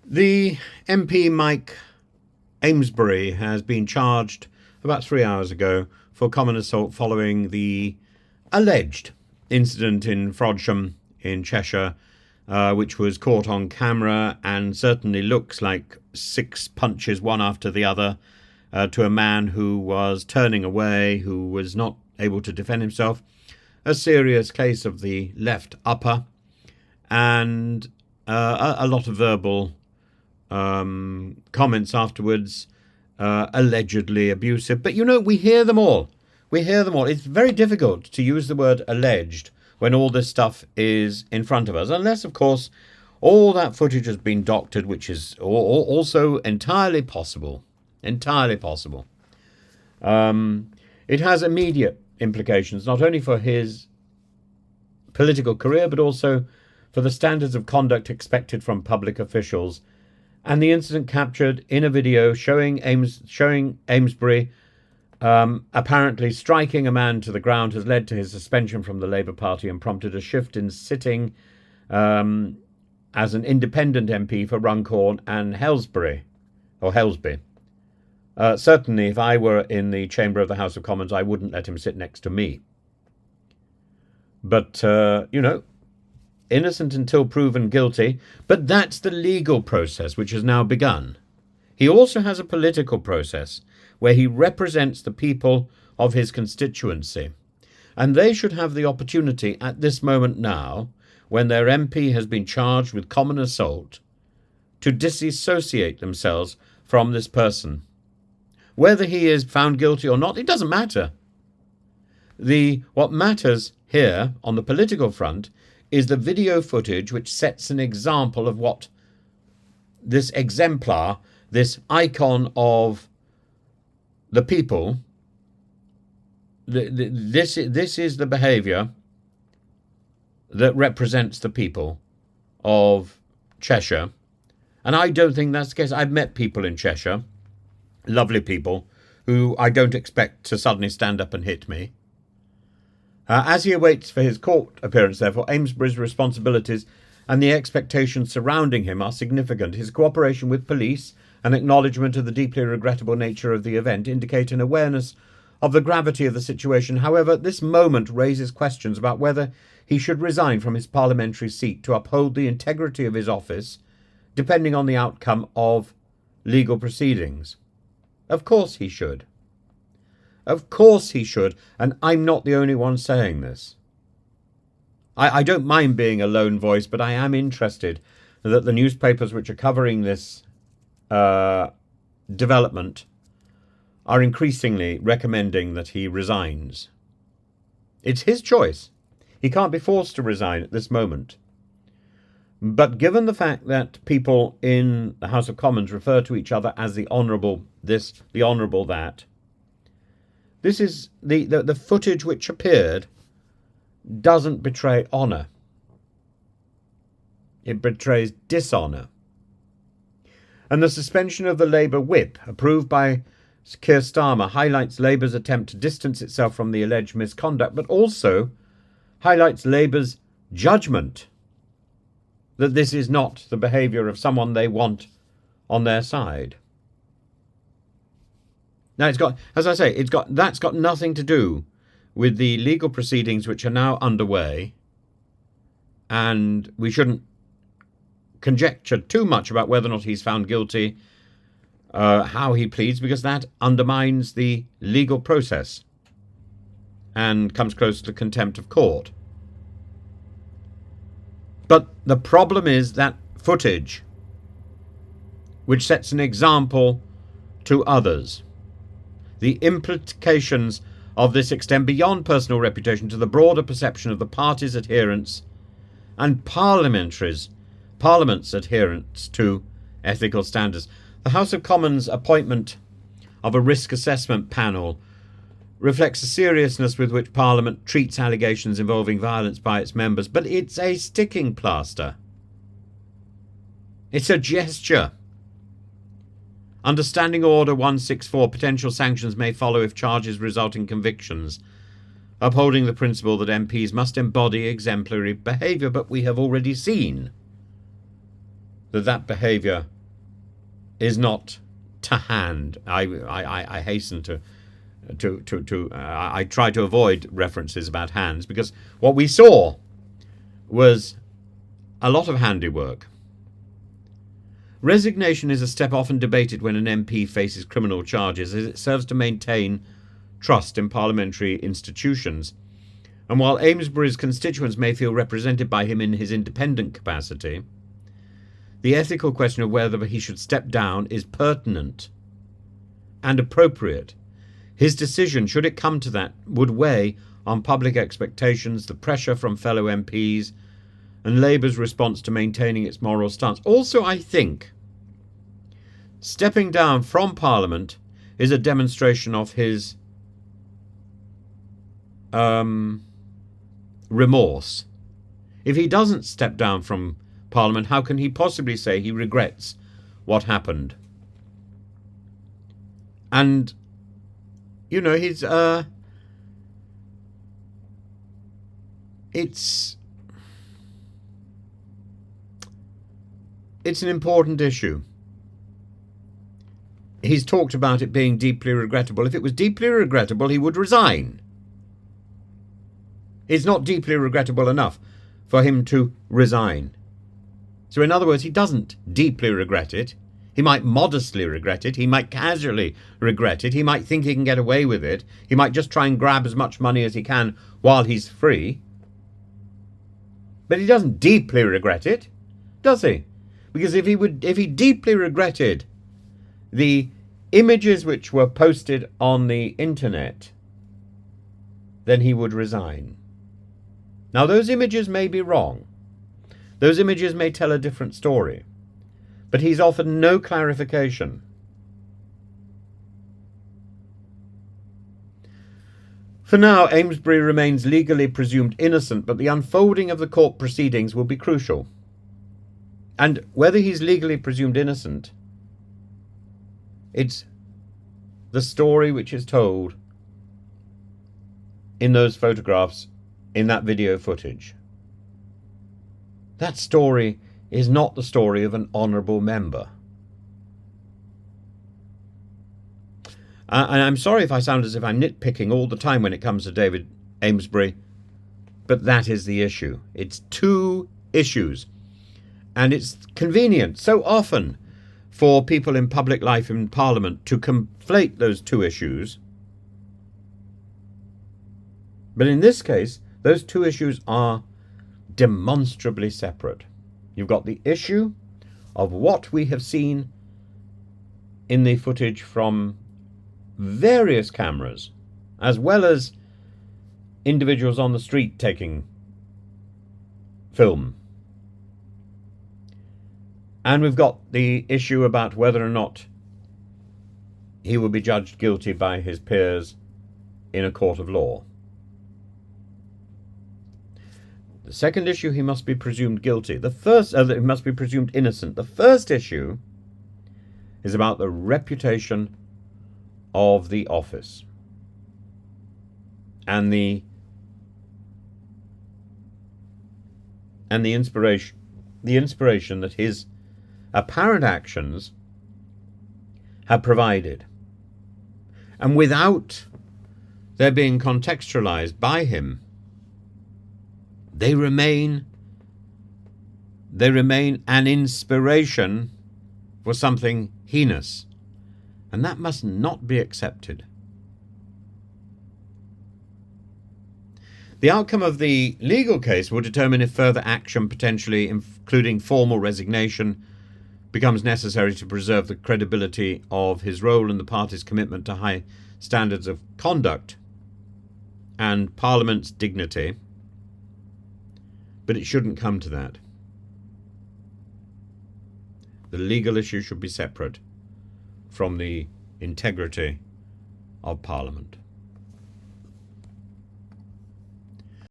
The MP Mike Amesbury has been charged about 3 hours ago for common assault following the alleged incident in Frodsham in Cheshire, which was caught on camera and certainly looks like 6 punches, one after the other, to a man who was turning away, who was not able to defend himself. A serious case of the left upper, and a lot of verbal comments afterwards, allegedly abusive. But we hear them all. It's very difficult to use the word alleged when all this stuff is in front of us, unless, of course, all that footage has been doctored, which is also entirely possible. Entirely possible. It has immediate implications, not only for his political career, but also for the standards of conduct expected from public officials. And the incident captured in a video showing Amesbury apparently striking a man to the ground has led to his suspension from the Labour Party and prompted a shift in sitting as an independent MP for Runcorn and Helsby. Certainly, if I were in the chamber of the House of Commons, I wouldn't let him sit next to me. But, innocent until proven guilty, but that's the legal process which has now begun. He also has a political process where he represents the people of his constituency, and they should have the opportunity at this moment now, when their MP has been charged with common assault, to disassociate themselves from this person. Whether he is found guilty or not, it doesn't matter. What matters here on the political front is the video footage which sets an example of what this exemplar, this icon of the people, this is the behaviour that represents the people of Cheshire. And I don't think that's the case. I've met people in Cheshire, lovely people, who I don't expect to suddenly stand up and hit me. As he awaits for his court appearance, therefore, Amesbury's responsibilities and the expectations surrounding him are significant. His cooperation with police and acknowledgement of the deeply regrettable nature of the event indicate an awareness of the gravity of the situation. However, this moment raises questions about whether he should resign from his parliamentary seat to uphold the integrity of his office, depending on the outcome of legal proceedings. Of course he should. Of course he should, and I'm not the only one saying this. I don't mind being a lone voice, but I am interested that the newspapers which are covering this development are increasingly recommending that he resigns. It's his choice. He can't be forced to resign at this moment. But given the fact that people in the House of Commons refer to each other as the Honourable this, the Honourable that, this is the footage which appeared doesn't betray honour. It betrays dishonour. And the suspension of the Labour whip, approved by Keir Starmer, highlights Labour's attempt to distance itself from the alleged misconduct, but also highlights Labour's judgment that this is not the behaviour of someone they want on their side. Now, that's got nothing to do with the legal proceedings which are now underway, and we shouldn't conjecture too much about whether or not he's found guilty, how he pleads, because that undermines the legal process and comes close to contempt of court. But the problem is that footage, which sets an example to others. The implications of this extend beyond personal reputation to the broader perception of the party's adherence and Parliament's adherence to ethical standards. The House of Commons appointment of a risk assessment panel reflects the seriousness with which Parliament treats allegations involving violence by its members, but it's a sticking plaster. It's a gesture. Understanding Order 164, potential sanctions may follow if charges result in convictions, upholding the principle that MPs must embody exemplary behaviour, but we have already seen that behaviour is not to hand. I hasten to I try to avoid references about hands, because what we saw was a lot of handiwork. Resignation is a step often debated when an MP faces criminal charges, as it serves to maintain trust in parliamentary institutions. And while Amesbury's constituents may feel represented by him in his independent capacity, the ethical question of whether he should step down is pertinent and appropriate. His decision, should it come to that, would weigh on public expectations, the pressure from fellow MPs, and Labour's response to maintaining its moral stance. Also, I think stepping down from Parliament is a demonstration of his remorse. If he doesn't step down from Parliament, how can he possibly say he regrets what happened? And, you know, it's an important issue. He's talked about it being deeply regrettable. If it was deeply regrettable, he would resign. It's not deeply regrettable enough for him to resign. So in other words, he doesn't deeply regret it. He might modestly regret it. He might casually regret it. He might think he can get away with it. He might just try and grab as much money as he can while he's free. But he doesn't deeply regret it, does he? Because if he deeply regretted the images which were posted on the internet, then he would resign. Now, those images may be wrong. Those images may tell a different story. But he's offered no clarification. For now, Amesbury remains legally presumed innocent, but the unfolding of the court proceedings will be crucial. And whether he's legally presumed innocent, it's the story which is told in those photographs, in that video footage. That story is not the story of an honourable member. And I'm sorry if I sound as if I'm nitpicking all the time when it comes to David Amesbury, but that is the issue. It's two issues. And it's convenient so often for people in public life in Parliament to conflate those two issues. But in this case, those two issues are demonstrably separate. You've got the issue of what we have seen in the footage from various cameras, as well as individuals on the street taking film. And we've got the issue about whether or not he will be judged guilty by his peers in a court of law. The second issue, he must be presumed guilty. The first, he must be presumed innocent. The first issue is about the reputation of the office and the inspiration that his apparent actions have provided. And without their being contextualized by him, they remain an inspiration for something heinous, and that must not be accepted. The outcome of the legal case will determine if further action, potentially including formal resignation, becomes necessary to preserve the credibility of his role and the party's commitment to high standards of conduct and Parliament's dignity. But it shouldn't come to that. The legal issue should be separate from the integrity of Parliament.